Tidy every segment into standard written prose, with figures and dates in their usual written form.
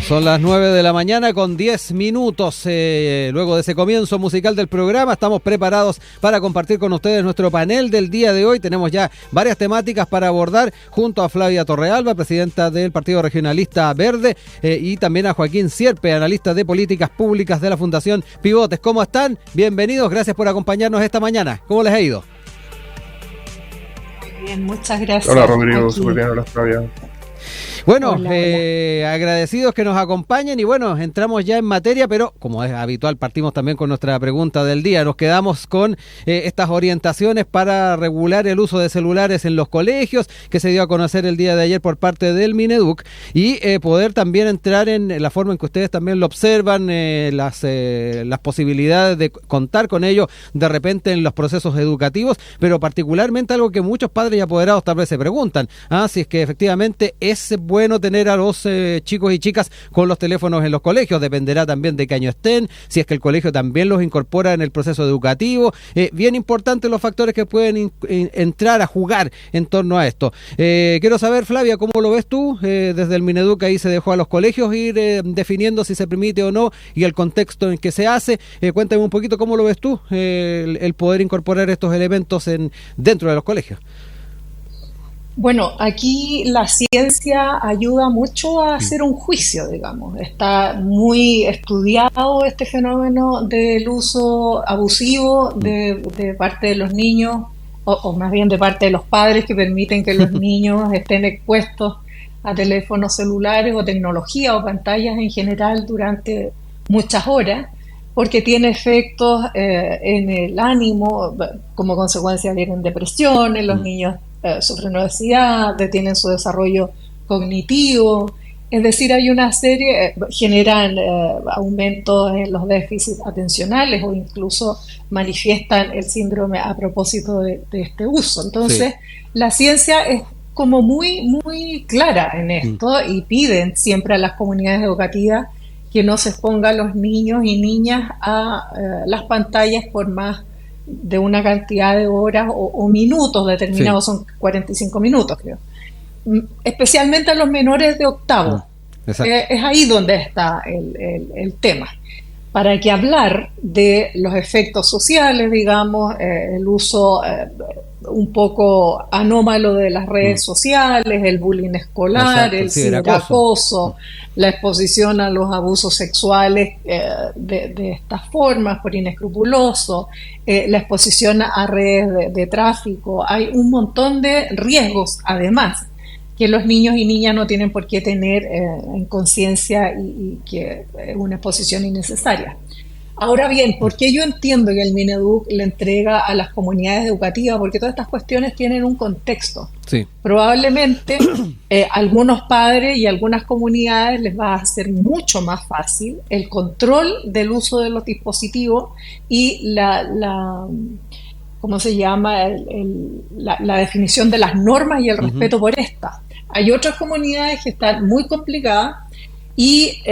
Son las 9 de la mañana con 10 minutos. Luego de ese comienzo musical del programa, estamos preparados para compartir con ustedes nuestro panel del día de hoy. Tenemos ya varias temáticas para abordar junto a Flavia Torrealba, presidenta del Partido Regionalista Verde, y también a Joaquín Sierpe, analista de políticas públicas de la Fundación Pivotes. ¿Cómo están? Bienvenidos, gracias por acompañarnos esta mañana. ¿Cómo les ha ido? Muy bien, muchas gracias. Hola Rodrigo, súper bien, hola Flavia. Bueno, hola. agradecidos que nos acompañen y bueno, entramos ya en materia, pero como es habitual partimos también con nuestra pregunta del día. Nos quedamos con estas orientaciones para regular el uso de celulares en los colegios que se dio a conocer el día de ayer por parte del Mineduc y poder también entrar en la forma en que ustedes también lo observan, las posibilidades de contar con ello de repente en los procesos educativos, pero particularmente algo que muchos padres y apoderados tal vez se preguntan, si es que efectivamente es bueno tener a los chicos y chicas con los teléfonos en los colegios. Dependerá también de qué año estén, si es que el colegio también los incorpora en el proceso educativo. Bien importantes los factores que pueden entrar a jugar en torno a esto. Quiero saber, Flavia, ¿cómo lo ves tú? Desde el Mineduc ahí se dejó a los colegios ir definiendo si se permite o no y el contexto en que se hace. Cuéntame un poquito cómo lo ves tú, el poder incorporar estos elementos dentro de los colegios. Bueno, aquí la ciencia ayuda mucho a hacer un juicio, digamos. Está muy estudiado este fenómeno del uso abusivo de parte de los niños, o más bien de parte de los padres que permiten que los niños estén expuestos a teléfonos celulares o tecnología o pantallas en general durante muchas horas, porque tiene efectos en el ánimo, como consecuencia vienen depresiones, los niños sufren obesidad, detienen su desarrollo cognitivo, es decir, hay una serie, generan aumentos en los déficits atencionales o incluso manifiestan el síndrome a propósito de este uso. Entonces, la ciencia es como muy clara en esto y piden siempre a las comunidades educativas que no se expongan los niños y niñas a las pantallas por más de una cantidad de horas o minutos determinados, son 45 minutos creo, especialmente a los menores de octavo. Es ahí donde está el tema, para que hablar de los efectos sociales, digamos, el uso un poco anómalo de las redes sociales, el bullying escolar, el ciberacoso, la exposición a los abusos sexuales de estas formas por inescrupuloso, la exposición a redes de tráfico. Hay un montón de riesgos, además, que los niños y niñas no tienen por qué tener en conciencia y que es una exposición innecesaria. Ahora bien, ¿por qué yo entiendo que el Mineduc le entrega a las comunidades educativas? Porque todas estas cuestiones tienen un contexto. Sí. Probablemente algunos padres y algunas comunidades les va a hacer mucho más fácil el control del uso de los dispositivos y ¿cómo se llama? La definición de las normas y el respeto por estas. Hay otras comunidades que están muy complicadas y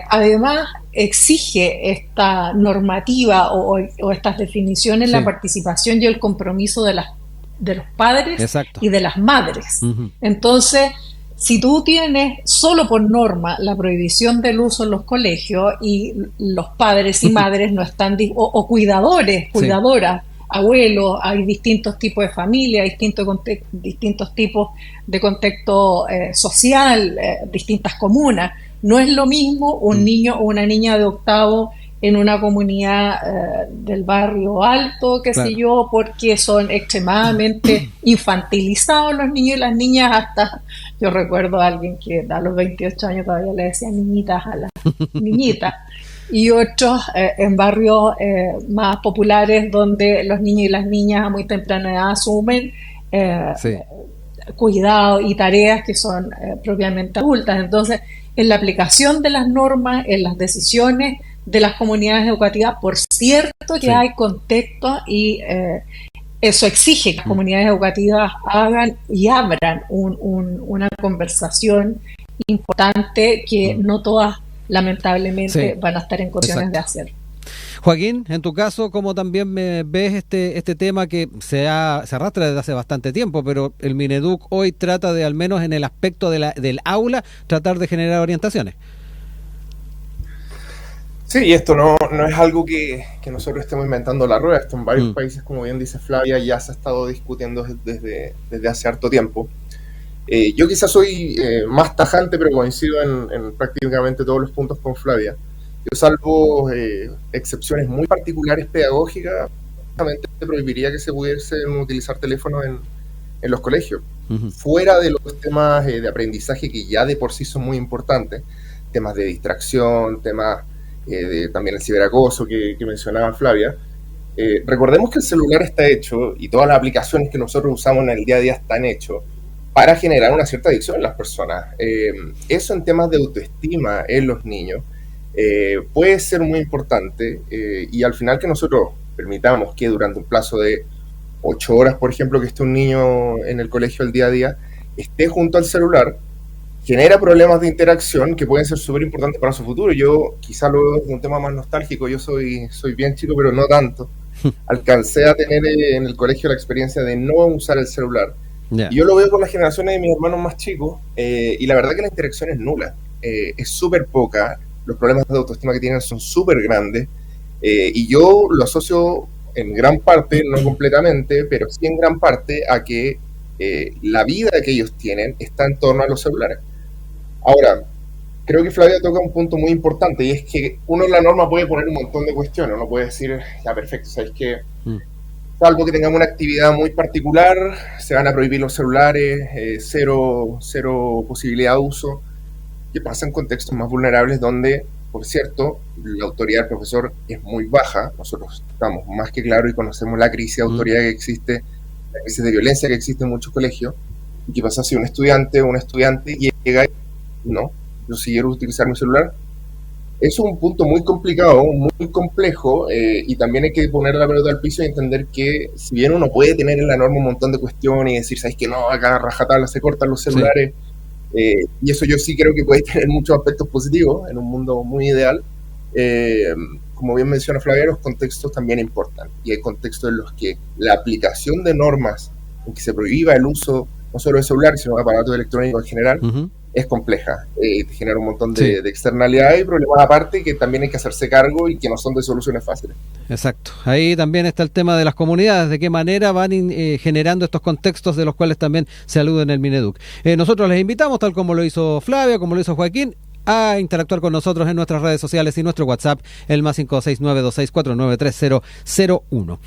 además exige esta normativa o estas definiciones, la participación y el compromiso de los padres. Exacto. Y de las madres. Entonces, si tú tienes solo por norma la prohibición del uso en los colegios y los padres y madres no están, o cuidadores, cuidadoras, abuelos, hay distintos tipos de familia, distintos tipos de contexto social, distintas comunas. No es lo mismo un niño o una niña de octavo en una comunidad del barrio alto, sé yo, porque son extremadamente infantilizados los niños y las niñas hasta, yo recuerdo a alguien que a los 28 años todavía le decía niñitas a las niñitas, y otros en barrios más populares donde los niños y las niñas a muy temprana edad asumen cuidados y tareas que son propiamente adultas. Entonces, en la aplicación de las normas, en las decisiones de las comunidades educativas, por cierto que hay contexto y eso exige que las comunidades educativas hagan y abran una conversación importante que no todas lamentablemente van a estar en condiciones de hacer. Joaquín, en tu caso, ¿cómo también ves este tema que se arrastra desde hace bastante tiempo, pero el Mineduc hoy trata de, al menos en el aspecto del aula, tratar de generar orientaciones? Sí, y esto no es algo que nosotros estemos inventando la rueda. Esto en varios países, como bien dice Flavia, ya se ha estado discutiendo desde hace harto tiempo. Yo quizás soy más tajante, pero coincido en prácticamente todos los puntos con Flavia. Yo, salvo excepciones muy particulares pedagógicas, justamente prohibiría que se pudiesen utilizar teléfonos en los colegios. Fuera de los temas de aprendizaje que ya de por sí son muy importantes, temas de distracción, temas también el ciberacoso que mencionaba Flavia. Recordemos que el celular está hecho, y todas las aplicaciones que nosotros usamos en el día a día están hechos para generar una cierta adicción en las personas. Eso en temas de autoestima en los niños puede ser muy importante, y al final que nosotros permitamos que durante un plazo de 8 horas, por ejemplo, que esté un niño en el colegio el día a día, esté junto al celular, genera problemas de interacción que pueden ser súper importantes para su futuro. Yo quizá lo veo de un tema más nostálgico, yo soy bien chico, pero no tanto. Alcancé a tener en el colegio la experiencia de no usar el celular. Yeah. Y yo lo veo con las generaciones de mis hermanos más chicos, y la verdad que la interacción es nula, es súper poca, los problemas de autoestima que tienen son súper grandes, y yo lo asocio en gran parte, no completamente, pero sí en gran parte a que la vida que ellos tienen está en torno a los celulares. Ahora, creo que Flavia toca un punto muy importante, y es que uno en la norma puede poner un montón de cuestiones. Uno puede decir, ya perfecto, ¿sabes qué? Salvo que tengamos una actividad muy particular, se van a prohibir los celulares, cero posibilidad de uso. ¿Qué pasa en contextos más vulnerables donde, por cierto, la autoridad del profesor es muy baja? Nosotros estamos más que claros y conocemos la crisis de autoridad que existe, la crisis de violencia que existe en muchos colegios. ¿Y qué pasa si un estudiante llega y no, yo si quiero utilizar mi celular? Es un punto muy complicado, muy complejo, y también hay que poner la pelota al piso y entender que si bien uno puede tener en la norma un montón de cuestiones y decir, ¿sabes qué? No, acá rajatabla se cortan los celulares, y eso yo sí creo que puede tener muchos aspectos positivos en un mundo muy ideal. Como bien menciona Flavia, los contextos también importan, y hay contextos en los que la aplicación de normas en que se prohíba el uso no solo de celulares, sino de aparatos electrónicos en general, es compleja, genera un montón de externalidades y problemas aparte que también hay que hacerse cargo y que no son de soluciones fáciles. Exacto, ahí también está el tema de las comunidades, de qué manera van generando estos contextos de los cuales también se alude en el Mineduc. Nosotros les invitamos, tal como lo hizo Flavia, como lo hizo Joaquín, a interactuar con nosotros en nuestras redes sociales y nuestro WhatsApp, el más 56926493001.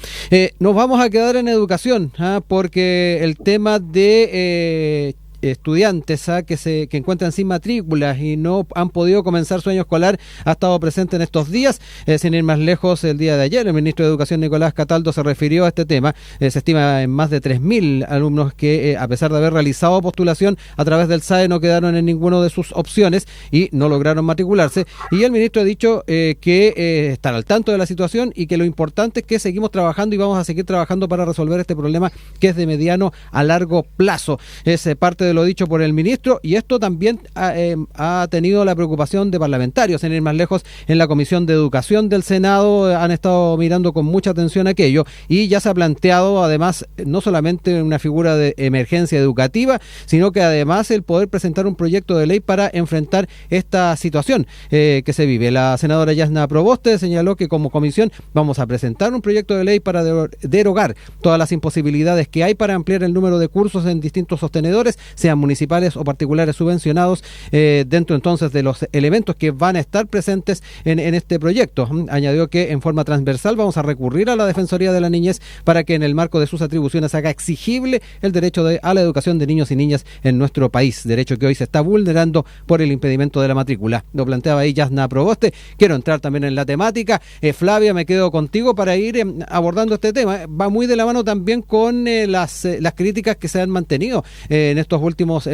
Nos vamos a quedar en educación, porque el tema de estudiantes que encuentran sin matrículas y no han podido comenzar su año escolar ha estado presente en estos días. Sin ir más lejos, el día de ayer el ministro de Educación Nicolás Cataldo se refirió a este tema. Se estima en más de 3.000 alumnos que a pesar de haber realizado postulación a través del SAE no quedaron en ninguna de sus opciones y no lograron matricularse, y el ministro ha dicho que estar al tanto de la situación y que lo importante es que seguimos trabajando y vamos a seguir trabajando para resolver este problema que es de mediano a largo plazo. Es parte de lo dicho por el ministro, y esto también ha tenido la preocupación de parlamentarios. En ir más lejos, en la Comisión de Educación del Senado han estado mirando con mucha atención aquello, y ya se ha planteado además no solamente una figura de emergencia educativa, sino que además el poder presentar un proyecto de ley para enfrentar esta situación que se vive. La senadora Yasna Proboste señaló que como comisión vamos a presentar un proyecto de ley para derogar todas las imposibilidades que hay para ampliar el número de cursos en distintos sostenedores, sean municipales o particulares subvencionados, dentro entonces de los elementos que van a estar presentes en este proyecto. Añadió que en forma transversal vamos a recurrir a la Defensoría de la Niñez para que en el marco de sus atribuciones haga exigible el derecho a la educación de niños y niñas en nuestro país, derecho que hoy se está vulnerando por el impedimento de la matrícula. Lo planteaba ahí Yasna Proboste. Quiero entrar también en la temática. Flavia, me quedo contigo para ir abordando este tema. Va muy de la mano también con las críticas que se han mantenido en estos últimas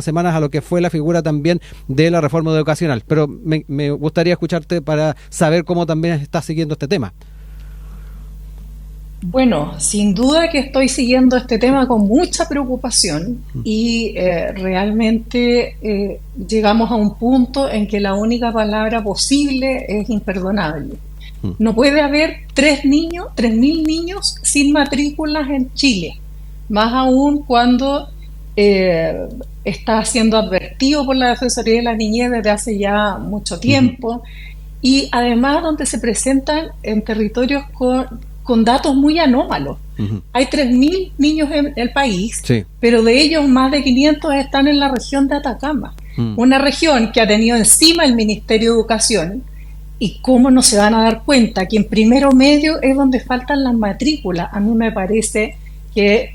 semanas a lo que fue la figura también de la reforma educacional, pero me gustaría escucharte para saber cómo también estás siguiendo este tema. Bueno, sin duda que estoy siguiendo este tema con mucha preocupación, y realmente llegamos a un punto en que la única palabra posible es imperdonable. No puede haber 3.000 niños sin matrículas en Chile, más aún cuando está siendo advertido por la Defensoría de la Niñez desde hace ya mucho tiempo, y además donde se presentan en territorios con datos muy anómalos. Hay 3.000 niños en el país, Sí. pero de ellos más de 500 están en la región de Atacama, una región que ha tenido encima el Ministerio de Educación. ¿Y cómo no se van a dar cuenta que en primero medio es donde faltan las matrículas? A mí me parece que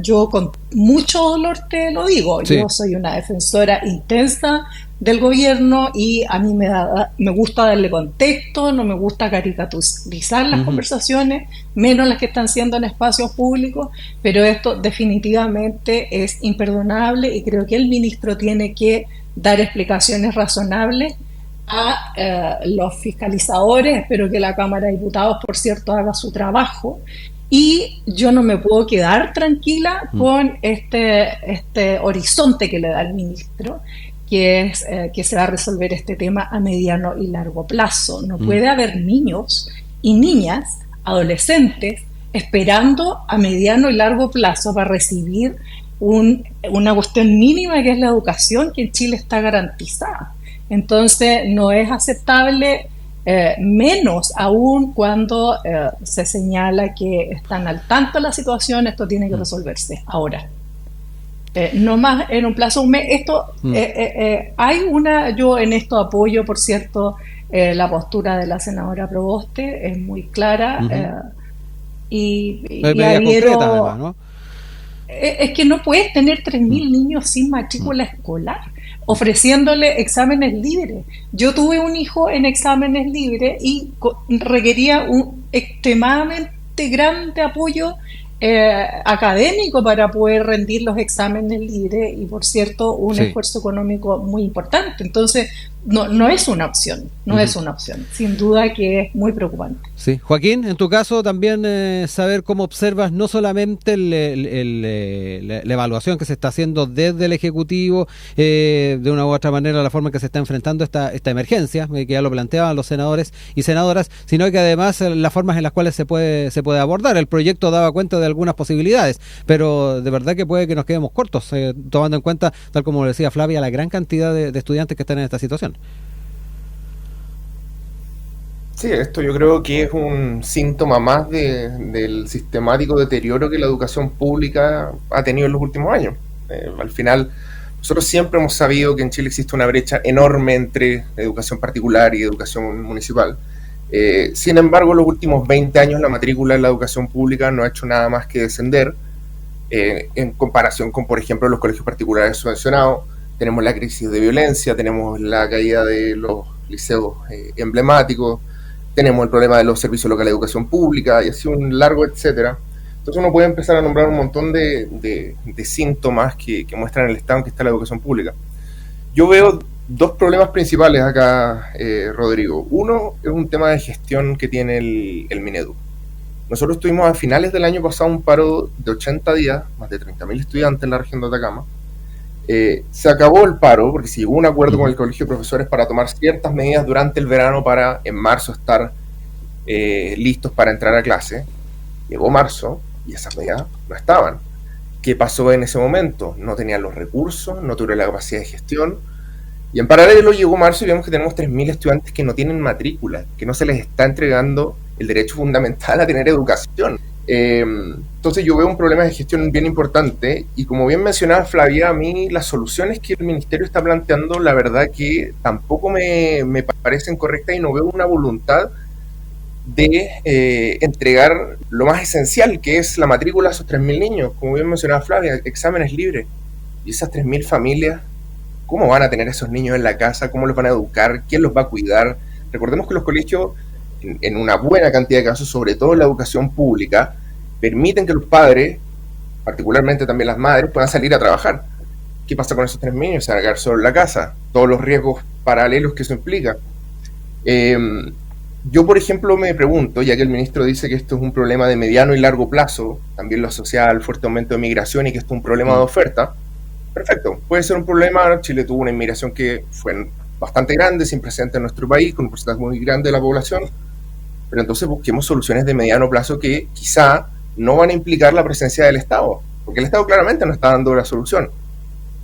yo con mucho dolor te lo digo, Sí. yo soy una defensora intensa del gobierno y a mí me gusta darle contexto, no me gusta caricaturizar las conversaciones, menos las que están siendo en espacios públicos, pero esto definitivamente es imperdonable y creo que el ministro tiene que dar explicaciones razonables a los fiscalizadores. Espero que la Cámara de Diputados, por cierto, haga su trabajo. Y yo no me puedo quedar tranquila con este horizonte que le da el ministro, que es que se va a resolver este tema a mediano y largo plazo. No puede haber niños y niñas, adolescentes, esperando a mediano y largo plazo para recibir una cuestión mínima que es la educación, que en Chile está garantizada. Entonces no es aceptable, menos aún cuando se señala que están al tanto de la situación. Esto tiene que resolverse ahora. No más en un plazo de un mes. Yo en esto apoyo, por cierto, la postura de la senadora Proboste, es muy clara, y adhiero, concreta, además, ¿no? Es que no puedes tener 3.000 niños sin matrícula escolar, ofreciéndole exámenes libres. Yo tuve un hijo en exámenes libres y requería un extremadamente grande apoyo académico para poder rendir los exámenes libres y, por cierto, un esfuerzo económico muy importante. Entonces, no es una opción, es una opción. Sin duda que es muy preocupante. Sí. Joaquín, en tu caso también saber cómo observas no solamente la evaluación que se está haciendo desde el Ejecutivo, de una u otra manera la forma en que se está enfrentando esta emergencia, que ya lo planteaban los senadores y senadoras, sino que además las formas en las cuales se puede abordar. El proyecto daba cuenta de algunas posibilidades, pero de verdad que puede que nos quedemos cortos, tomando en cuenta, tal como lo decía Flavia, la gran cantidad de estudiantes que están en esta situación. Sí, esto yo creo que es un síntoma más del sistemático deterioro que la educación pública ha tenido en los últimos años. Al final, nosotros siempre hemos sabido que en Chile existe una brecha enorme entre educación particular y educación municipal. Sin embargo, en los últimos 20 años la matrícula en la educación pública no ha hecho nada más que descender, en comparación con, por ejemplo, los colegios particulares subvencionados. Tenemos la crisis de violencia, tenemos la caída de los liceos emblemáticos, tenemos el problema de los servicios locales de educación pública y así un largo etcétera. Entonces uno puede empezar a nombrar un montón de síntomas que muestran el estado en que está la educación pública. Yo veo dos problemas principales acá, Rodrigo. Uno es un tema de gestión que tiene el Minedu. Nosotros tuvimos a finales del año pasado un paro de 80 días, más de 30.000 estudiantes en la región de Atacama. Se acabó el paro porque se llegó a un acuerdo con el Colegio de Profesores para tomar ciertas medidas durante el verano para en marzo estar listos para entrar a clase. Llegó marzo y esas medidas no estaban. ¿Qué pasó en ese momento? No tenían los recursos, no tuvieron la capacidad de gestión, y en paralelo llegó marzo y vemos que tenemos 3.000 estudiantes que no tienen matrícula, que no se les está entregando el derecho fundamental a tener educación. Entonces yo veo un problema de gestión bien importante, y como bien mencionaba Flavia, a mí las soluciones que el Ministerio está planteando, la verdad que tampoco me parecen correctas, y no veo una voluntad de entregar lo más esencial, que es la matrícula a esos 3.000 niños. Como bien mencionaba Flavia, exámenes libres, y esas 3.000 familias, ¿cómo van a tener a esos niños en la casa? ¿Cómo los van a educar? ¿Quién los va a cuidar? Recordemos que los colegios, en una buena cantidad de casos, sobre todo en la educación pública, permiten que los padres, particularmente también las madres, puedan salir a trabajar. ¿Qué pasa con esos 3 niños? Se van a quedar solo en la casa, todos los riesgos paralelos que eso implica. Yo, por ejemplo, me pregunto, ya que el ministro dice que esto es un problema de mediano y largo plazo, también lo asocia al fuerte aumento de migración y que esto es un problema de oferta. Perfecto, puede ser un problema. Chile tuvo una inmigración que fue bastante grande, sin precedentes en nuestro país, con un porcentaje muy grande de la población, pero entonces busquemos soluciones de mediano plazo que quizá no van a implicar la presencia del Estado, porque el Estado claramente no está dando la solución.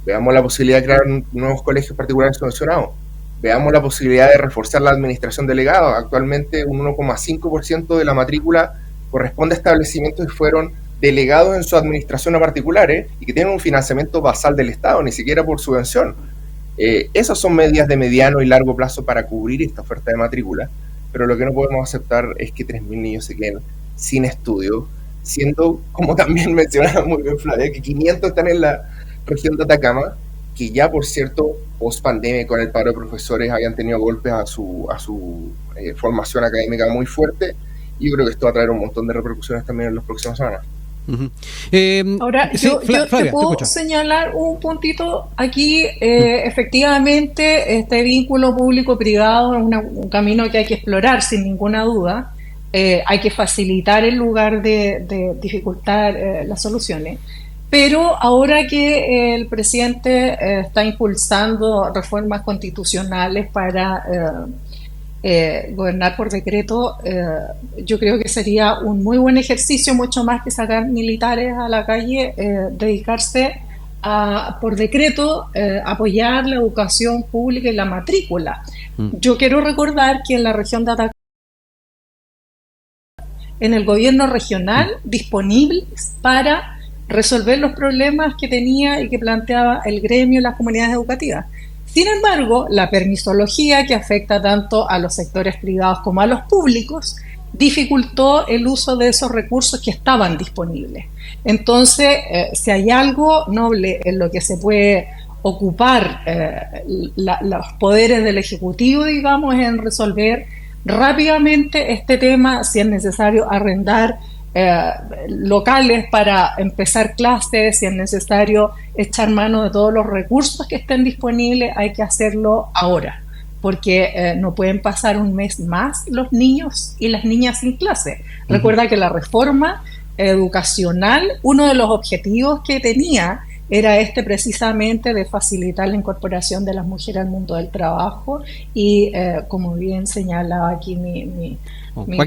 Veamos la posibilidad de crear nuevos colegios particulares subvencionados, veamos la posibilidad de reforzar la administración delegada. Actualmente un 1,5% de la matrícula corresponde a establecimientos que fueron delegados en su administración a particulares y que tienen un financiamiento basal del Estado, ni siquiera por subvención. Esas son medidas de mediano y largo plazo para cubrir esta oferta de matrícula, pero lo que no podemos aceptar es que 3.000 niños se queden sin estudio, siendo, como también mencionaba muy bien Flavia, que 500 están en la región de Atacama, que ya, por cierto, post pandemia con el paro de profesores habían tenido golpes a su formación académica muy fuerte, y yo creo que esto va a traer un montón de repercusiones también en las próximas semanas. Uh-huh. Ahora, sí, yo Flavia, te puedo señalar un puntito aquí. Efectivamente, este vínculo público-privado es un camino que hay que explorar sin ninguna duda. Hay que facilitar en lugar de dificultar las soluciones. Pero ahora que el presidente está impulsando reformas constitucionales para gobernar por decreto, yo creo que sería un muy buen ejercicio, mucho más que sacar militares a la calle, dedicarse a, por decreto, apoyar la educación pública y la matrícula. Yo quiero recordar que en la región de Atacama, en el gobierno regional, disponibles para resolver los problemas que tenía y que planteaba el gremio y las comunidades educativas. Sin embargo, la permisología, que afecta tanto a los sectores privados como a los públicos, dificultó el uso de esos recursos que estaban disponibles. Entonces, si hay algo noble en lo que se puede ocupar los poderes del Ejecutivo, digamos, en resolver rápidamente este tema, si es necesario arrendar locales para empezar clases, si es necesario echar mano de todos los recursos que estén disponibles, hay que hacerlo ahora, porque no pueden pasar un mes más los niños y las niñas sin clase. Recuerda que la reforma educacional, uno de los objetivos que tenía era precisamente de facilitar la incorporación de las mujeres al mundo del trabajo y como bien señalaba aquí mi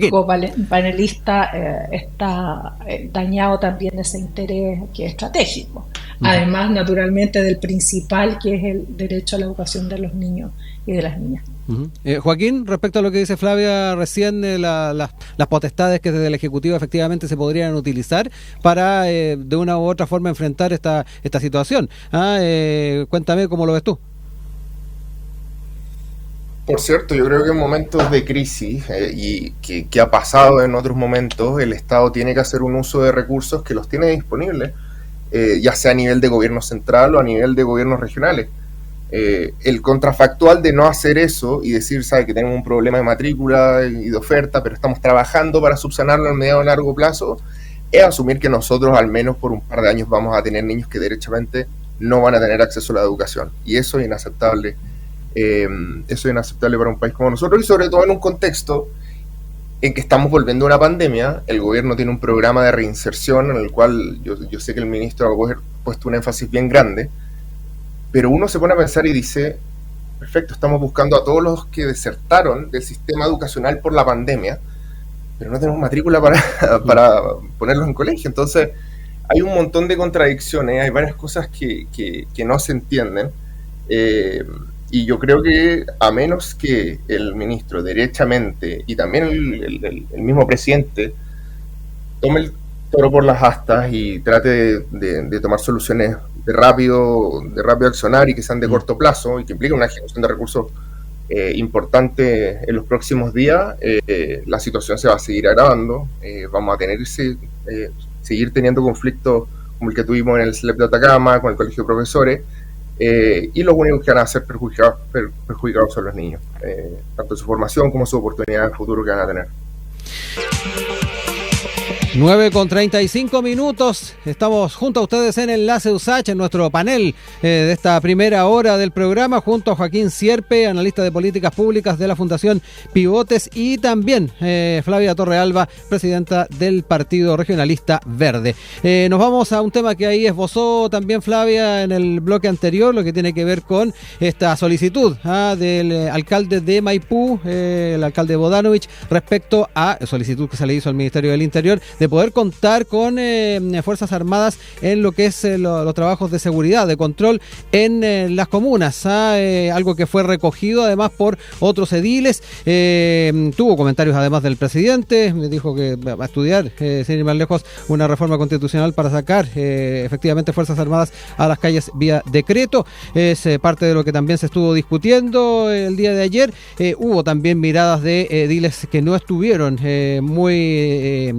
copanelista, está dañado también ese interés que es estratégico. Además, naturalmente, del principal, que es el derecho a la educación de los niños y de las niñas. Joaquín, respecto a lo que dice Flavia recién, las potestades que desde el Ejecutivo efectivamente se podrían utilizar para de una u otra forma enfrentar esta situación. Cuéntame cómo lo ves tú. Por cierto, yo creo que en momentos de crisis, y que ha pasado en otros momentos, el Estado tiene que hacer un uso de recursos que los tiene disponibles, ya sea a nivel de gobierno central o a nivel de gobiernos regionales. El contrafactual de no hacer eso y decir, sabe que tenemos un problema de matrícula y de oferta, pero estamos trabajando para subsanarlo a mediano y largo plazo, es asumir que nosotros al menos por un par de años vamos a tener niños que derechamente no van a tener acceso a la educación, y eso es inaceptable. Eso es inaceptable para un país como nosotros, y sobre todo en un contexto en que estamos volviendo a una pandemia. El gobierno tiene un programa de reinserción en el cual yo sé que el ministro ha puesto un énfasis bien grande, pero uno se pone a pensar y dice, perfecto, estamos buscando a todos los que desertaron del sistema educacional por la pandemia, pero no tenemos matrícula para ponerlos en colegio. Entonces hay un montón de contradicciones, hay varias cosas que no se entienden, y yo creo que a menos que el ministro derechamente y también el mismo presidente tome el toro por las astas y trate de tomar soluciones de rápido accionar y que sean de corto plazo y que impliquen una ejecución de recursos importante en los próximos días, la situación se va a seguir agravando. Vamos a tener seguir teniendo conflictos como el que tuvimos en el CELEP de Atacama, con el Colegio de Profesores, y los únicos que van a ser perjudicados son los niños, tanto su formación como su oportunidad de futuro que van a tener. 9:35. Estamos junto a ustedes en Enlace USACH, en nuestro panel de esta primera hora del programa, junto a Joaquín Sierpe, analista de políticas públicas de la Fundación Pivotes, y también Flavia Torrealba, presidenta del Partido Regionalista Verde. Nos vamos a un tema que ahí esbozó también Flavia en el bloque anterior, lo que tiene que ver con esta solicitud del alcalde de Maipú, el alcalde Bodanovich, respecto a solicitud que se le hizo al Ministerio del Interior de de poder contar con Fuerzas Armadas en lo que es los trabajos de seguridad, de control en las comunas, algo que fue recogido además por otros ediles. Tuvo comentarios además del presidente, me dijo que va a estudiar, sin ir más lejos, una reforma constitucional para sacar efectivamente Fuerzas Armadas a las calles vía decreto. Es parte de lo que también se estuvo discutiendo el día de ayer. Hubo también miradas de ediles que no estuvieron muy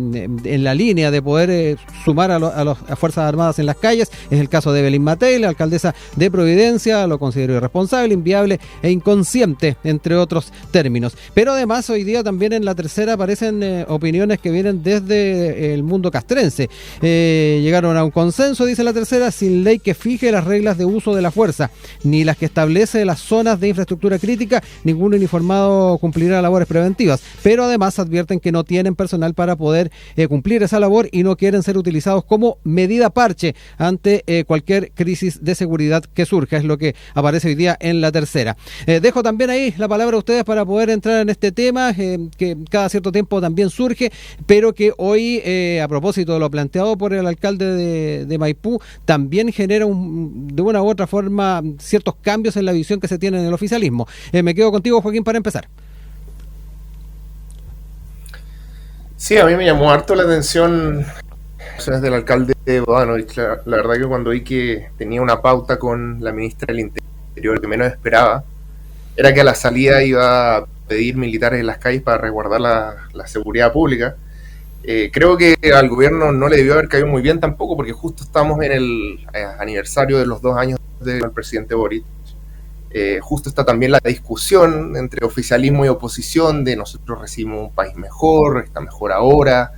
en la línea de poder sumar a las Fuerzas Armadas en las calles. Es el caso de Evelyn Matei, la alcaldesa de Providencia, lo considero irresponsable, inviable e inconsciente, entre otros términos. Pero además hoy día también en La Tercera aparecen opiniones que vienen desde el mundo castrense. Llegaron a un consenso, dice La Tercera, sin ley que fije las reglas de uso de la fuerza, ni las que establece las zonas de infraestructura crítica, ningún uniformado cumplirá labores preventivas, pero además advierten que no tienen personal para poder cumplir esa labor y no quieren ser utilizados como medida parche ante cualquier crisis de seguridad que surja, es lo que aparece hoy día en La Tercera. Dejo también ahí la palabra a ustedes para poder entrar en este tema que cada cierto tiempo también surge, pero que hoy, a propósito de lo planteado por el alcalde de Maipú, también genera de una u otra forma ciertos cambios en la visión que se tiene en el oficialismo. Me quedo contigo, Joaquín, para empezar. Sí, a mí me llamó harto la atención del alcalde Bodanovich. La verdad que cuando vi que tenía una pauta con la ministra del Interior, lo que menos esperaba era que a la salida iba a pedir militares en las calles para resguardar la seguridad pública. Creo que al gobierno no le debió haber caído muy bien tampoco, porque justo estamos en el aniversario de los 2 años del presidente Boric. Justo está también la discusión entre oficialismo y oposición de nosotros recibimos un país mejor, está mejor ahora,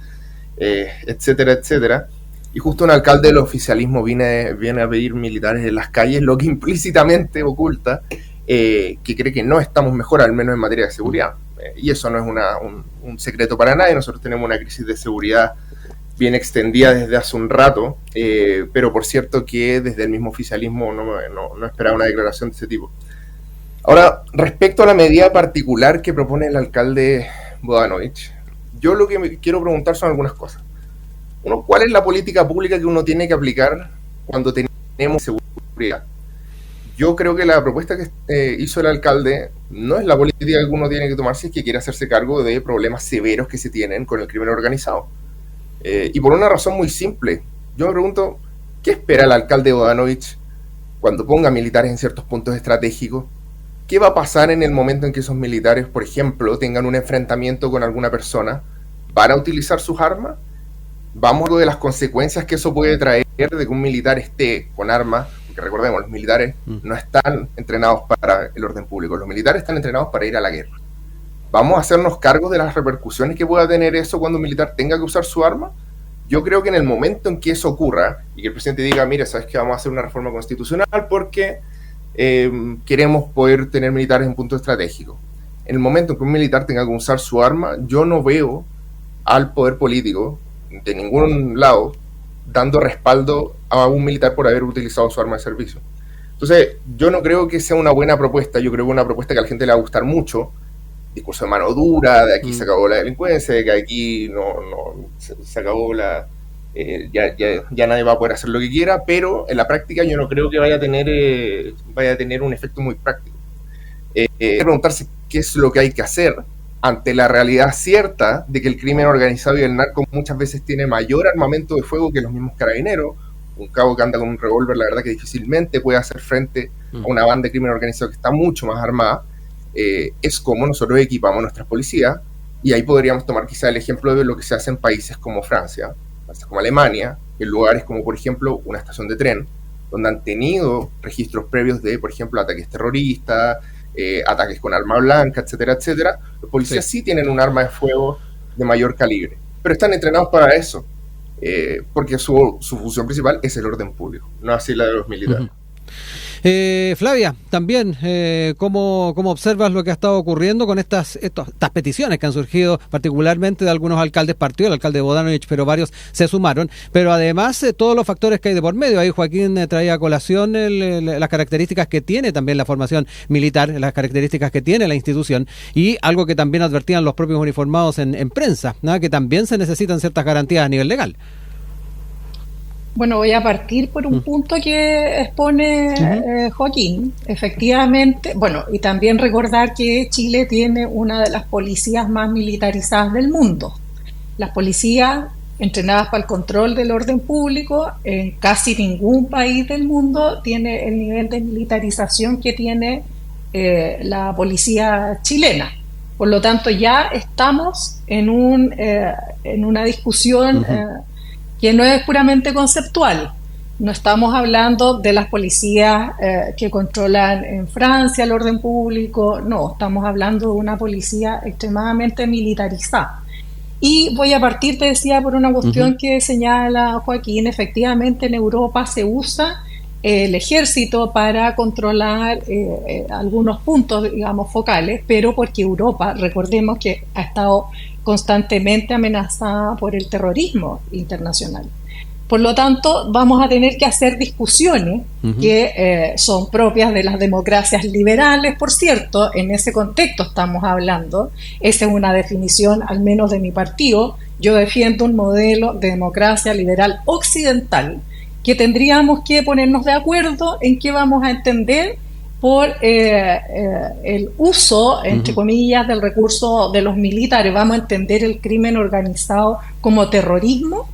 etcétera, etcétera. Y justo un alcalde del oficialismo viene a pedir militares en las calles, lo que implícitamente oculta que cree que no estamos mejor, al menos en materia de seguridad. Y eso no es un secreto para nadie. Nosotros tenemos una crisis de seguridad bien extendida desde hace un rato, pero por cierto que desde el mismo oficialismo no esperaba una declaración de ese tipo. Ahora, respecto a la medida particular que propone el alcalde Bodanovich, yo lo que me quiero preguntar son algunas cosas. Uno, ¿cuál es la política pública que uno tiene que aplicar cuando tenemos seguridad? Yo creo que la propuesta que hizo el alcalde no es la política que uno tiene que tomar si es que quiere hacerse cargo de problemas severos que se tienen con el crimen organizado. Y por una razón muy simple. Yo me pregunto, ¿qué espera el alcalde Bodanovich cuando ponga militares en ciertos puntos estratégicos? ¿Qué va a pasar en el momento en que esos militares, por ejemplo, tengan un enfrentamiento con alguna persona? ¿Van a utilizar sus armas? Vamos a hablar de las consecuencias que eso puede traer de que un militar esté con armas, porque recordemos, los militares no están entrenados para el orden público, los militares están entrenados para ir a la guerra. ¿Vamos a hacernos cargo de las repercusiones que pueda tener eso cuando un militar tenga que usar su arma? Yo creo que en el momento en que eso ocurra, y que el presidente diga, mire, ¿sabes qué? Vamos a hacer una reforma constitucional porque queremos poder tener militares en puntos estratégicos. En el momento en que un militar tenga que usar su arma, yo no veo al poder político de ningún lado dando respaldo a un militar por haber utilizado su arma de servicio. Entonces, yo no creo que sea una buena propuesta, yo creo que es una propuesta que a la gente le va a gustar mucho, discurso de mano dura, de aquí se acabó la delincuencia, de que aquí se acabó ya nadie va a poder hacer lo que quiera, pero en la práctica yo no creo que vaya a tener un efecto muy práctico. Preguntarse qué es lo que hay que hacer ante la realidad cierta de que el crimen organizado y el narco muchas veces tiene mayor armamento de fuego que los mismos carabineros. Un cabo que anda con un revólver, la verdad que difícilmente puede hacer frente a una banda de crimen organizado que está mucho más armada. Es como nosotros equipamos nuestras policías, y ahí podríamos tomar quizá el ejemplo de lo que se hace en países como Francia, países como Alemania, en lugares como por ejemplo una estación de tren, donde han tenido registros previos de, por ejemplo, ataques terroristas, ataques con arma blanca, etcétera, etcétera. Los policías sí tienen un arma de fuego de mayor calibre, pero están entrenados para eso, porque su función principal es el orden público, no así la de los militares. Flavia, también, ¿cómo observas lo que ha estado ocurriendo con estas peticiones que han surgido particularmente de algunos alcaldes partidos, el alcalde Bodanovich, pero varios se sumaron, pero además todos los factores que hay de por medio? Ahí Joaquín traía a colación las características que tiene también la formación militar, las características que tiene la institución, y algo que también advertían los propios uniformados en prensa, ¿no? Que también se necesitan ciertas garantías a nivel legal. Bueno, voy a partir por un punto que expone Joaquín. Efectivamente, bueno, y también recordar que Chile tiene una de las policías más militarizadas del mundo. Las policías entrenadas para el control del orden público, en casi ningún país del mundo tiene el nivel de militarización que tiene la policía chilena. Por lo tanto, ya estamos en una discusión que no es puramente conceptual. No estamos hablando de las policías que controlan en Francia el orden público, no, estamos hablando de una policía extremadamente militarizada. Y voy a partir, te decía, por una cuestión que señala Joaquín. Efectivamente, en Europa se usa el ejército para controlar algunos puntos, digamos, focales, pero porque Europa, recordemos que ha estado constantemente amenazada por el terrorismo internacional. Por lo tanto, vamos a tener que hacer discusiones que son propias de las democracias liberales, por cierto. En ese contexto estamos hablando. Esa es una definición, al menos de mi partido. Yo defiendo un modelo de democracia liberal occidental, que tendríamos que ponernos de acuerdo en qué vamos a entender por el uso, entre comillas, del recurso de los militares. Vamos a entender el crimen organizado como terrorismo,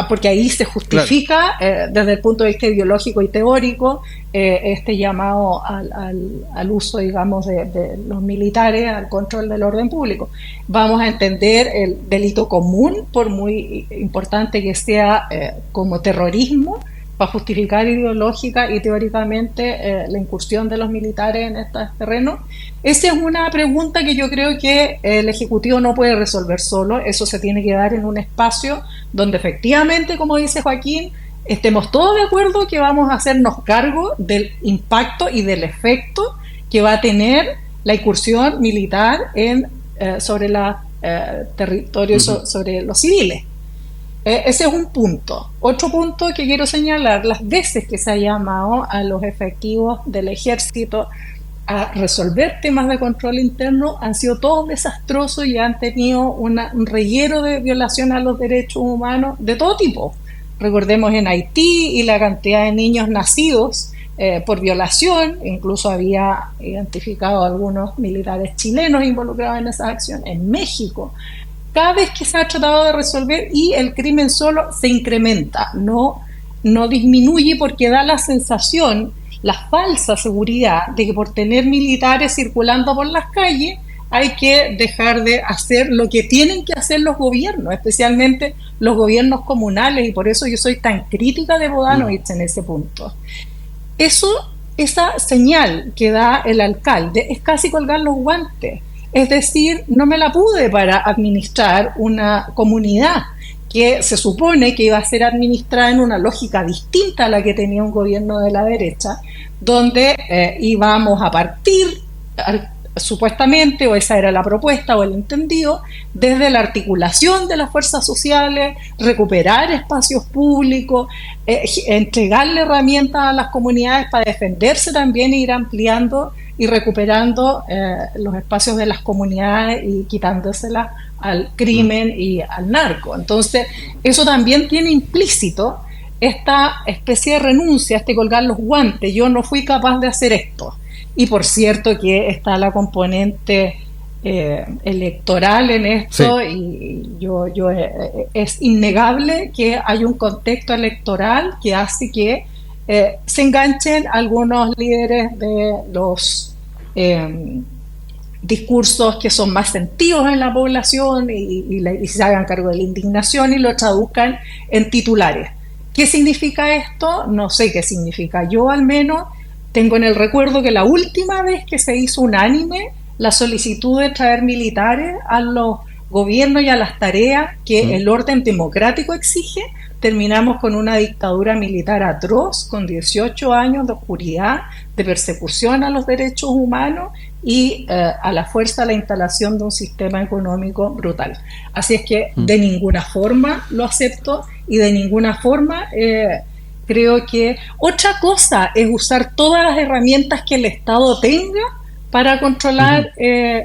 porque ahí se justifica, desde el punto de vista ideológico y teórico, este llamado al uso, digamos, de los militares al control del orden público. Vamos a entender el delito común, por muy importante que sea, como terrorismo, para justificar ideológica y teóricamente la incursión de los militares en estos terrenos. Esa es una pregunta que yo creo que el Ejecutivo no puede resolver solo. Eso se tiene que dar en un espacio donde efectivamente, como dice Joaquín, estemos todos de acuerdo que vamos a hacernos cargo del impacto y del efecto que va a tener la incursión militar sobre los territorios, sobre los civiles. Ese es un punto. Otro punto que quiero señalar: las veces que se ha llamado a los efectivos del ejército a resolver temas de control interno han sido todos desastrosos y han tenido un reguero de violación a los derechos humanos de todo tipo. Recordemos en Haití y la cantidad de niños nacidos por violación. Incluso había identificado a algunos militares chilenos involucrados en esa acción. En México, cada vez que se ha tratado de resolver, y el crimen solo se incrementa, no disminuye, porque da la sensación, la falsa seguridad de que por tener militares circulando por las calles hay que dejar de hacer lo que tienen que hacer los gobiernos, especialmente los gobiernos comunales, y por eso yo soy tan crítica de Bodanovich en ese punto. Esa señal que da el alcalde es casi colgar los guantes. Es decir, no me la pude para administrar una comunidad que se supone que iba a ser administrada en una lógica distinta a la que tenía un gobierno de la derecha, donde íbamos a partir, supuestamente, o esa era la propuesta o el entendido, desde la articulación de las fuerzas sociales, recuperar espacios públicos, entregarle herramientas a las comunidades para defenderse también, e ir ampliando y recuperando los espacios de las comunidades y quitándoselas al crimen y al narco. Entonces, eso también tiene implícito esta especie de renuncia, este colgar los guantes. Yo no fui capaz de hacer esto. Y por cierto que está la componente electoral en esto, sí. Es innegable que hay un contexto electoral que hace que se enganchen algunos líderes de los discursos que son más sentidos en la población y se hagan cargo de la indignación y lo traduzcan en titulares. ¿Qué significa esto? No sé qué significa. Yo al menos tengo en el recuerdo que la última vez que se hizo unánime la solicitud de traer militares a los gobierno y a las tareas que el orden democrático exige, terminamos con una dictadura militar atroz, con 18 años de oscuridad, de persecución a los derechos humanos y a la fuerza la instalación de un sistema económico brutal. Así es que de ninguna forma lo acepto y de ninguna forma creo que otra cosa es usar todas las herramientas que el Estado tenga para controlar,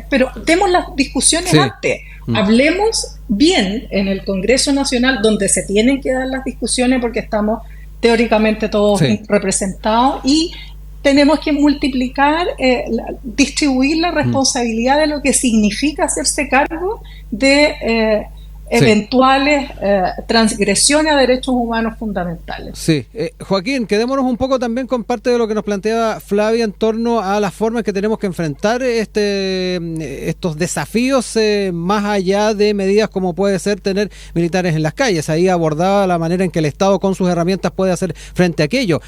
pero demos las discusiones antes. Hablemos bien en el Congreso Nacional, donde se tienen que dar las discusiones porque estamos teóricamente todos representados, y tenemos que multiplicar, distribuir la responsabilidad de lo que significa hacerse cargo de eventuales transgresiones a derechos humanos fundamentales. Sí, Joaquín, quedémonos un poco también con parte de lo que nos planteaba Flavia en torno a las formas que tenemos que enfrentar estos desafíos más allá de medidas como puede ser tener militares en las calles. Ahí abordaba la manera en que el Estado con sus herramientas puede hacer frente a aquello.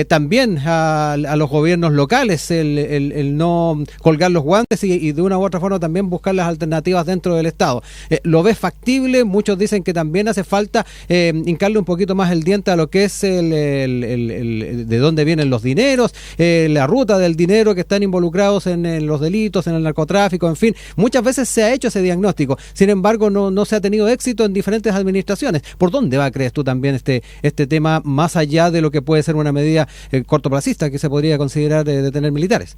También a los gobiernos locales, el no colgar los guantes y de una u otra forma también buscar las alternativas dentro del Estado. ¿Lo ves factible? Muchos dicen que también hace falta hincarle un poquito más el diente a lo que es de dónde vienen los dineros, la ruta del dinero que están involucrados en los delitos, en el narcotráfico, en fin. Muchas veces se ha hecho ese diagnóstico, sin embargo no se ha tenido éxito en diferentes administraciones. ¿Por dónde va, crees tú, también este tema, más allá de lo que puede ser una medida cortoplacista que se podría considerar de tener militares?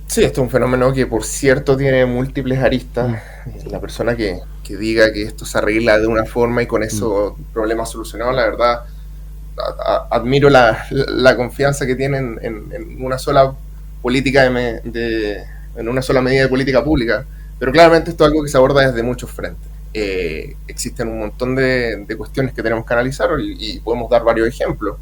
Sí, esto es un fenómeno que, por cierto, tiene múltiples aristas. La persona que diga que esto se arregla de una forma y con eso problema solucionado, la verdad, admiro la confianza que tienen en una sola política en una sola medida de política pública. Pero claramente esto es algo que se aborda desde muchos frentes. Existen un montón de cuestiones que tenemos que analizar y podemos dar varios ejemplos.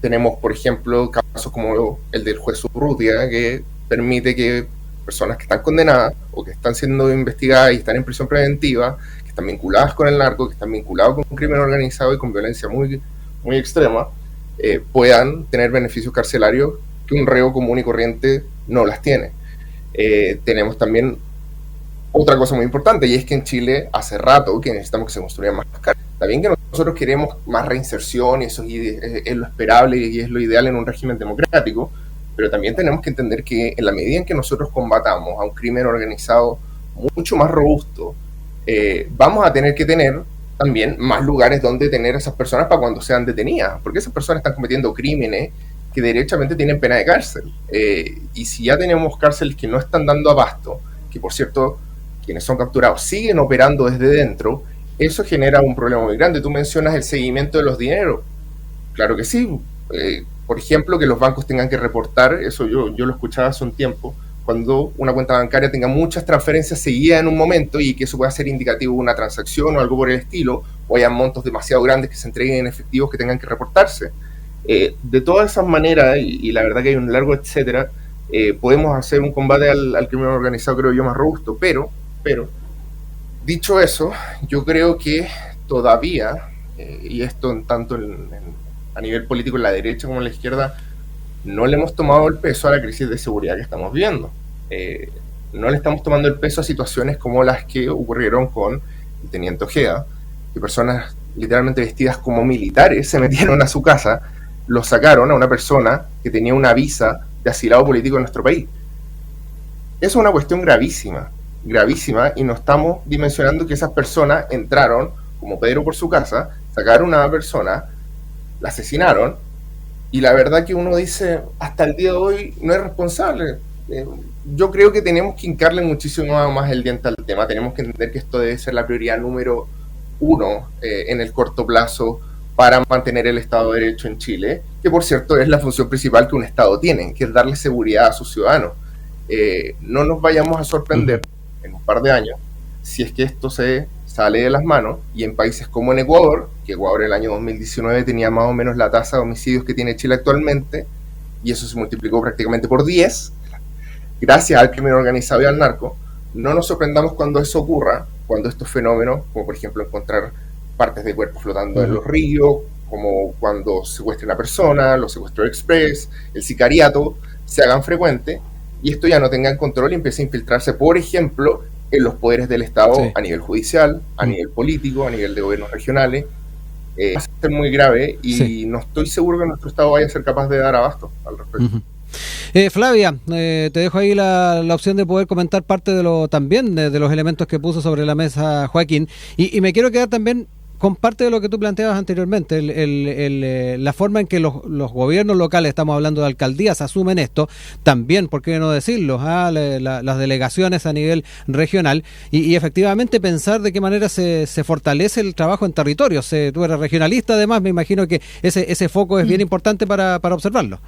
Tenemos, por ejemplo, casos como el del juez Urrutia, que permite que personas que están condenadas o que están siendo investigadas y están en prisión preventiva, que están vinculadas con el narco, que están vinculados con un crimen organizado y con violencia muy, muy extrema, puedan tener beneficios carcelarios que un reo común y corriente no las tiene. Tenemos también otra cosa muy importante, y es que en Chile hace rato que necesitamos que se construyan más cárceles. Está bien que nosotros queremos más reinserción y eso es lo esperable y es lo ideal en un régimen democrático, pero también tenemos que entender que en la medida en que nosotros combatamos a un crimen organizado mucho más robusto, vamos a tener que tener también más lugares donde tener a esas personas para cuando sean detenidas, porque esas personas están cometiendo crímenes que derechamente tienen pena de cárcel. Y si ya tenemos cárceles que no están dando abasto, que por cierto, quienes son capturados siguen operando desde dentro, eso genera un problema muy grande. Tú mencionas el seguimiento de los dineros. Claro que sí. Por ejemplo, que los bancos tengan que reportar, eso yo lo escuchaba hace un tiempo, cuando una cuenta bancaria tenga muchas transferencias seguidas en un momento y que eso pueda ser indicativo de una transacción o algo por el estilo, o haya montos demasiado grandes que se entreguen en efectivos que tengan que reportarse. De todas esas maneras, y la verdad que hay un largo etcétera, podemos hacer un combate al crimen organizado, creo yo, más robusto, pero dicho eso, yo creo que todavía, y esto tanto a nivel político en la derecha como en la izquierda, no le hemos tomado el peso a la crisis de seguridad que estamos viendo. No le estamos tomando el peso a situaciones como las que ocurrieron con el teniente Ojeda, que personas literalmente vestidas como militares se metieron a su casa, lo sacaron a una persona que tenía una visa de asilado político en nuestro país. Eso es una cuestión gravísima, y no estamos dimensionando que esas personas entraron como Pedro por su casa, sacaron a una persona, la asesinaron, y la verdad que uno dice, hasta el día de hoy no es responsable. Yo creo que tenemos que hincarle muchísimo más el diente al tema, tenemos que entender que esto debe ser la prioridad número uno en el corto plazo para mantener el Estado de Derecho en Chile, que por cierto es la función principal que un Estado tiene, que es darle seguridad a sus ciudadanos. No nos vayamos a sorprender en un par de años si es que esto se sale de las manos, y en países como en Ecuador, que Ecuador en el año 2019 tenía más o menos la tasa de homicidios que tiene Chile actualmente, y eso se multiplicó prácticamente por 10, gracias al crimen organizado y al narco. No nos sorprendamos cuando eso ocurra, cuando estos fenómenos, como por ejemplo encontrar partes de cuerpos flotando en los ríos, como cuando secuestran a una persona, los secuestros express, el sicariato, se hagan frecuentes, y esto ya no tenga control y empiece a infiltrarse, por ejemplo, en los poderes del Estado, sí, a nivel judicial, a nivel político, a nivel de gobiernos regionales. Va a ser muy grave y sí, no estoy seguro que nuestro Estado vaya a ser capaz de dar abasto al respecto. Flavia, te dejo ahí la opción de poder comentar parte de de los elementos que puso sobre la mesa Joaquín, y me quiero quedar también con parte de lo que tú planteabas anteriormente, la forma en que los gobiernos locales, estamos hablando de alcaldías, asumen esto, también, ¿por qué no decirlo? Las delegaciones a nivel regional, y efectivamente pensar de qué manera se fortalece el trabajo en territorios. Tú eres regionalista, además, me imagino que ese foco es bien importante para observarlo.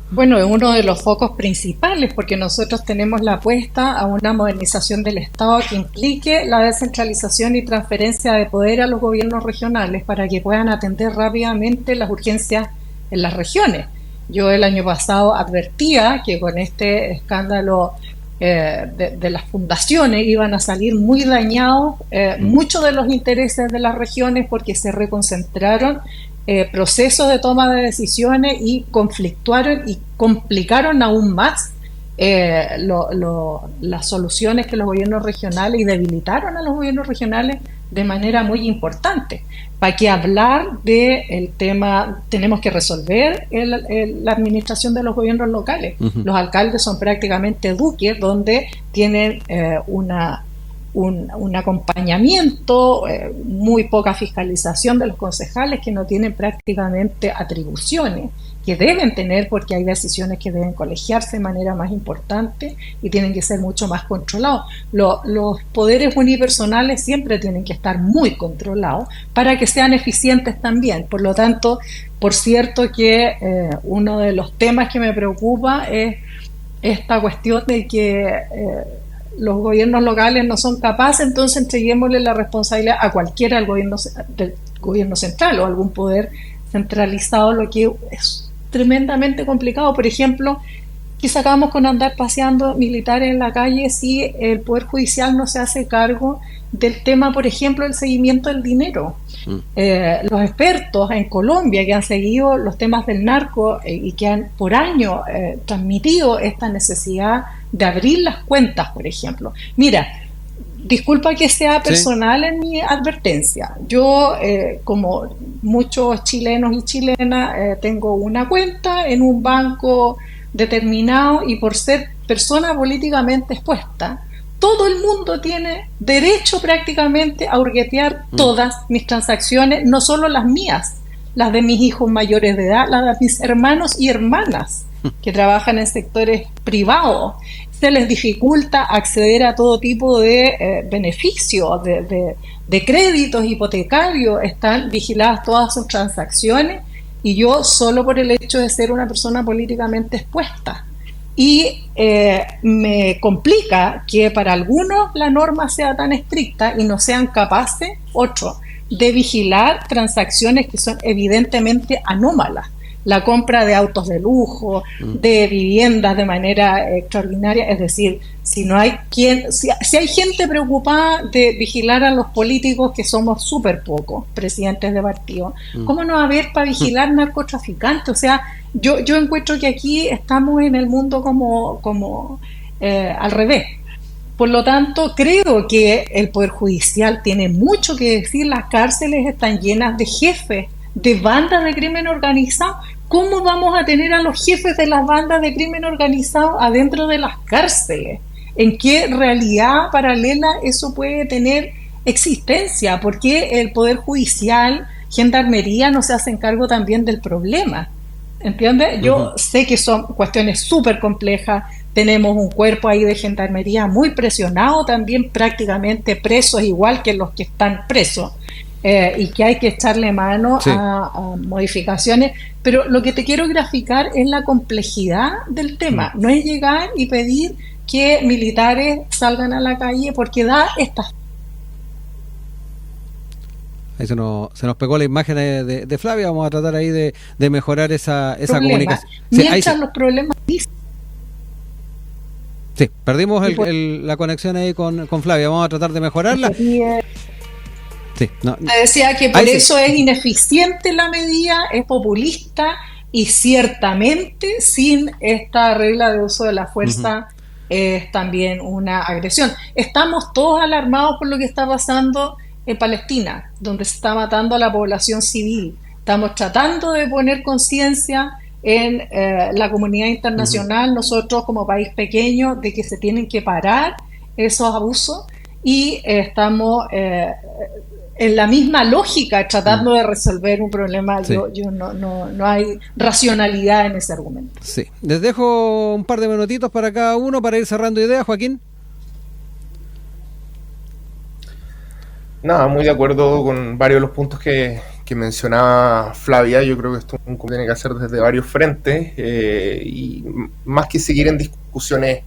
Bueno, es uno de los focos principales porque nosotros tenemos la apuesta a una modernización del Estado que implique la descentralización y transferencia de poder a los gobiernos regionales para que puedan atender rápidamente las urgencias en las regiones. Yo el año pasado advertía que con este escándalo de las fundaciones iban a salir muy dañados muchos de los intereses de las regiones porque se reconcentraron procesos de toma de decisiones y conflictuaron y complicaron aún más las soluciones que los gobiernos regionales y debilitaron a los gobiernos regionales de manera muy importante. Para que hablar del tema, tenemos que resolver la administración de los gobiernos locales. Uh-huh. Los alcaldes son prácticamente duques donde tienen un acompañamiento, muy poca fiscalización de los concejales que no tienen prácticamente atribuciones que deben tener porque hay decisiones que deben colegiarse de manera más importante y tienen que ser mucho más controlados. Los poderes unipersonales siempre tienen que estar muy controlados para que sean eficientes también. Por lo tanto, por cierto que uno de los temas que me preocupa es esta cuestión de que los gobiernos locales no son capaces, entonces entreguémosle la responsabilidad a cualquiera del gobierno central o algún poder centralizado, lo que es tremendamente complicado. Por ejemplo, ¿qué sacamos con andar paseando militares en la calle si el Poder Judicial no se hace cargo del tema, por ejemplo, del seguimiento del dinero? Los expertos en Colombia que han seguido los temas del narco y que han por años transmitido esta necesidad de abrir las cuentas, por ejemplo. Mira, disculpa que sea personal en mi advertencia. Yo, como muchos chilenos y chilenas, tengo una cuenta en un banco determinado y por ser persona políticamente expuesta, todo el mundo tiene derecho prácticamente a hurguetear todas mis transacciones, no solo las mías, las de mis hijos mayores de edad, las de mis hermanos y hermanas que trabajan en sectores privados. Se les dificulta acceder a todo tipo de beneficios, de créditos hipotecarios, están vigiladas todas sus transacciones y yo solo por el hecho de ser una persona políticamente expuesta. Y me complica que para algunos la norma sea tan estricta y no sean capaces, otros, de vigilar transacciones que son evidentemente anómalas. La compra de autos de lujo, de viviendas de manera extraordinaria, es decir, si hay gente preocupada de vigilar a los políticos, que somos súper pocos, presidentes de partido, ¿cómo no va a haber para vigilar narcotraficantes? O sea, yo encuentro que aquí estamos en el mundo como al revés. Por lo tanto, creo que el Poder Judicial tiene mucho que decir. Las cárceles están llenas de jefes de bandas de crimen organizado. ¿Cómo vamos a tener a los jefes de las bandas de crimen organizado adentro de las cárceles? ¿En qué realidad paralela eso puede tener existencia? ¿Por qué el Poder Judicial, Gendarmería no se hacen cargo también del problema? ¿Entiendes? Yo sé que son cuestiones súper complejas. Tenemos un cuerpo ahí de Gendarmería muy presionado, también prácticamente presos igual que los que están presos. Y que hay que echarle mano a modificaciones, pero lo que te quiero graficar es la complejidad del tema. No es llegar y pedir que militares salgan a la calle porque da estas... Ahí se nos pegó la imagen de Flavia. Vamos a tratar ahí de mejorar esa comunicación. Mientras los problemas... Sí, perdimos la conexión ahí con Flavia. Vamos a tratar de mejorarla. Sí, Te decía que por eso es ineficiente la medida, es populista y ciertamente sin esta regla de uso de la fuerza es también una agresión. Estamos todos alarmados por lo que está pasando en Palestina, donde se está matando a la población civil. Estamos tratando de poner conciencia en la comunidad internacional, nosotros como país pequeño, de que se tienen que parar esos abusos, y estamos en la misma lógica tratando de resolver un problema. Sí. No hay racionalidad en ese argumento. Sí. Les dejo un par de minutitos para cada uno para ir cerrando ideas, Joaquín. Nada, muy de acuerdo con varios de los puntos que mencionaba Flavia. Yo creo que esto tiene que hacer desde varios frentes, y más que seguir en discusiones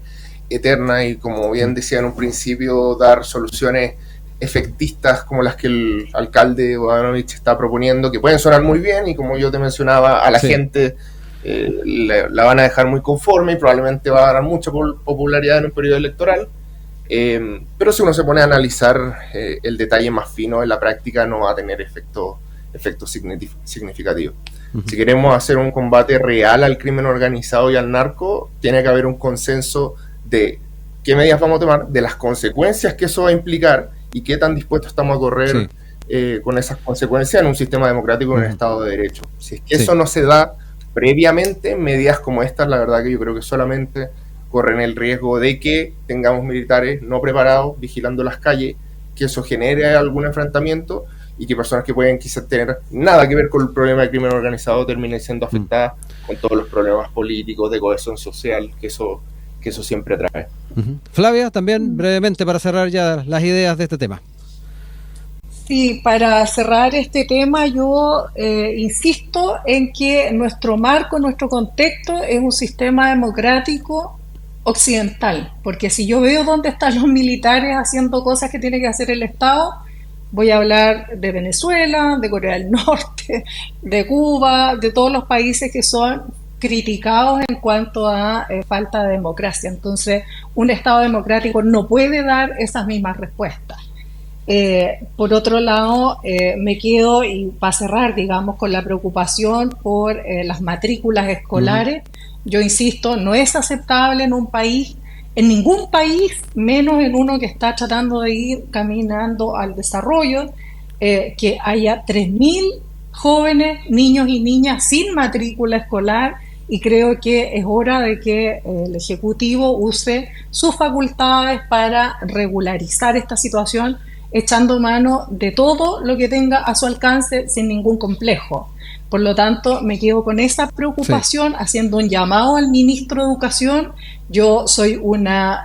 eternas y, como bien decía en un principio, dar soluciones efectistas como las que el alcalde Bodanovich está proponiendo, que pueden sonar muy bien y, como yo te mencionaba, a la gente la van a dejar muy conforme y probablemente va a ganar mucha popularidad en un periodo electoral. Pero si uno se pone a analizar el detalle más fino, en la práctica no va a tener efectos significativos. Si queremos hacer un combate real al crimen organizado y al narco, tiene que haber un consenso de qué medidas vamos a tomar, de las consecuencias que eso va a implicar y qué tan dispuestos estamos a correr con esas consecuencias en un sistema democrático, en un Estado de Derecho. Si es que eso no se da previamente, medidas como estas, la verdad que yo creo que solamente corren el riesgo de que tengamos militares no preparados vigilando las calles, que eso genere algún enfrentamiento y que personas que pueden quizás tener nada que ver con el problema del crimen organizado terminen siendo afectadas con todos los problemas políticos, de cohesión social que eso siempre trae. Flavia, también brevemente para cerrar ya las ideas de este tema. Sí, para cerrar este tema yo insisto en que nuestro marco, nuestro contexto es un sistema democrático occidental, porque si yo veo dónde están los militares haciendo cosas que tiene que hacer el Estado, voy a hablar de Venezuela, de Corea del Norte, de Cuba, de todos los países que son criticados en cuanto a falta de democracia. Entonces, un Estado democrático no puede dar esas mismas respuestas. Por otro lado, me quedo, y para cerrar, digamos, con la preocupación por las matrículas escolares. Yo insisto, no es aceptable en un país, en ningún país, menos en uno que está tratando de ir caminando al desarrollo, que haya 3.000 jóvenes, niños y niñas sin matrícula escolar, y creo que es hora de que el Ejecutivo use sus facultades para regularizar esta situación, echando mano de todo lo que tenga a su alcance sin ningún complejo. Por lo tanto, me quedo con esa preocupación, haciendo un llamado al ministro de Educación. Yo soy una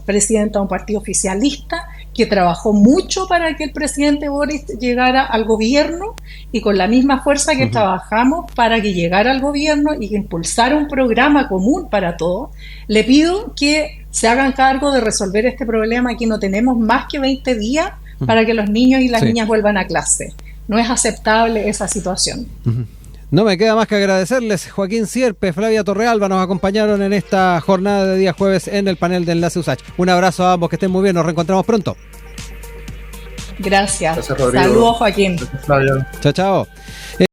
presidenta de un partido oficialista que trabajó mucho para que el presidente Boric llegara al gobierno, y con la misma fuerza que trabajamos para que llegara al gobierno y que impulsara un programa común para todos, le pido que se hagan cargo de resolver este problema. Aquí no tenemos más que 20 días para que los niños y las niñas vuelvan a clase. No es aceptable esa situación. No me queda más que agradecerles. Joaquín Sierpe, Flavia Torrealba nos acompañaron en esta jornada de día jueves en el panel de Enlace USACH. Un abrazo a ambos, que estén muy bien, nos reencontramos pronto. Gracias. Saludos, Joaquín. Gracias, Flavia. Chao, chao.